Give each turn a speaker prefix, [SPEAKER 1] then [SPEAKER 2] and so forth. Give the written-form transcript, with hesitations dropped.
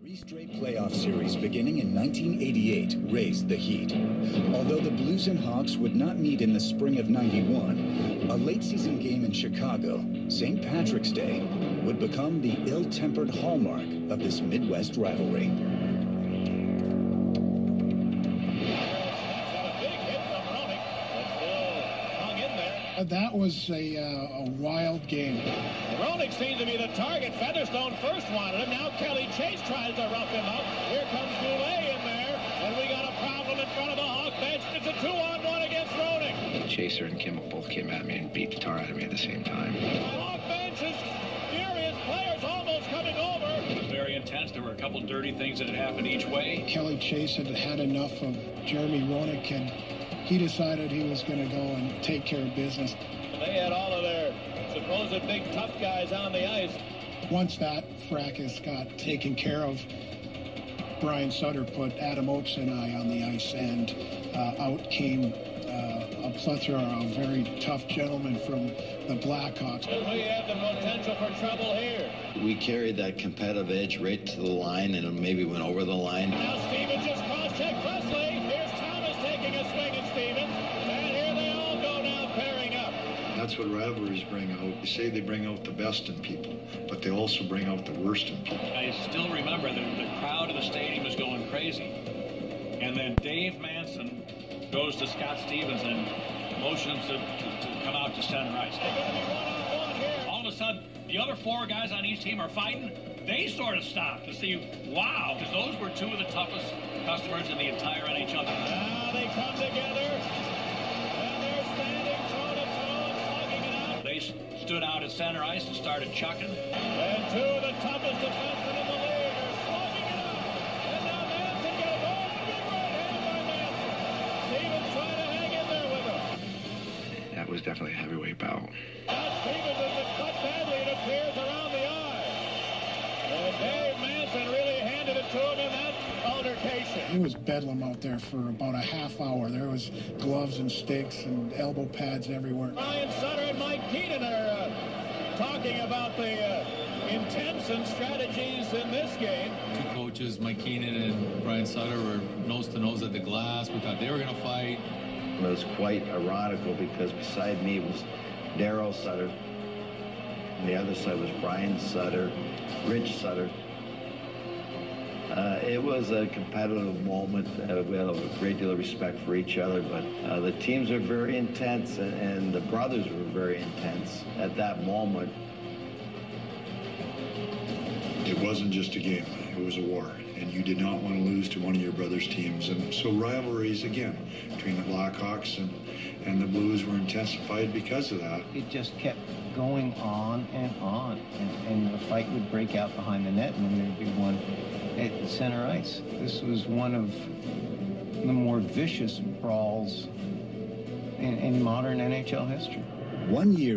[SPEAKER 1] Three straight playoff series beginning in 1988 raised the heat. Although the Blues and Hawks would not meet in the spring of '91, a late-season game in Chicago, St. Patrick's Day, would become the ill-tempered hallmark of this Midwest rivalry.
[SPEAKER 2] That was a wild game.
[SPEAKER 3] Roenick seemed to be the target. Featherstone first wanted him. Now Kelly Chase tries to rough him up. Here comes Goulet in there, and we got a problem in front of the Hawk bench. It's a 2-on-1 against Roenick.
[SPEAKER 4] Chaser and Kimmel both came at me and beat the tar out of me at the same time.
[SPEAKER 3] The Hawk bench is furious. Players almost coming over.
[SPEAKER 5] It was very intense. There were a couple dirty things that had happened each way.
[SPEAKER 2] Kelly Chase had had enough of Jeremy Roenick, and he decided he was going to go and take care of business.
[SPEAKER 3] They had all of their supposed big tough guys on the ice.
[SPEAKER 2] Once that fracas got taken care of, Brian Sutter put Adam Oates and I on the ice, and out came a plethora of very tough gentlemen from the Blackhawks.
[SPEAKER 3] We have the potential for trouble here.
[SPEAKER 6] We carried that competitive edge right to the line and maybe went over the line.
[SPEAKER 3] Now Stevens just cross-checked Presley. Here's Thomas taking a swing at Stevens. And here they all go now pairing up.
[SPEAKER 7] That's what rivalries bring out. They say they bring out the best in people, but they also bring out the worst in people.
[SPEAKER 5] I still remember the crowd of the stadium was going crazy. And then Dave Manson goes to Scott Stevens and motions to come out to center ice. All of a sudden, the other four guys on each team are fighting. They sort of stop to see, wow, because those were two of the toughest customers in the entire NHL.
[SPEAKER 3] Now they come together, and they're standing toe-to-toe and slugging it out.
[SPEAKER 5] They stood out at center ice and started chucking.
[SPEAKER 3] And two of the toughest defensemen in the league are slugging it out. And now Manson gets a big right hand by Manson. Stevens trying to hang in there with him.
[SPEAKER 4] That was definitely a heavyweight bout.
[SPEAKER 3] Now Stevens has been cut badly, it appears, around the eye. And Dave Manson really handed it to him in that altercation.
[SPEAKER 2] It was bedlam out there for about a half hour. There was gloves and sticks and elbow pads everywhere.
[SPEAKER 3] Brian Sutter and Mike Keenan are talking about the intents and strategies in this game.
[SPEAKER 8] Two coaches, Mike Keenan and Brian Sutter, were nose to nose at the glass. We thought they were going to fight.
[SPEAKER 6] It was quite ironical because beside me was Darryl Sutter. And the other side was Brian Sutter, Rich Sutter. It was a competitive moment. We had a great deal of respect for each other, but the teams are very intense, and the brothers were very intense at that moment.
[SPEAKER 7] It wasn't just a game, it was a war, and you did not want to lose to one of your brother's teams. And so rivalries, again, between the Blackhawks and the Blues were intensified because of that.
[SPEAKER 9] It just kept going on, and the fight would break out behind the net, and then there'd be one at the center ice. This was one of the more vicious brawls in modern NHL history.
[SPEAKER 1] 1 year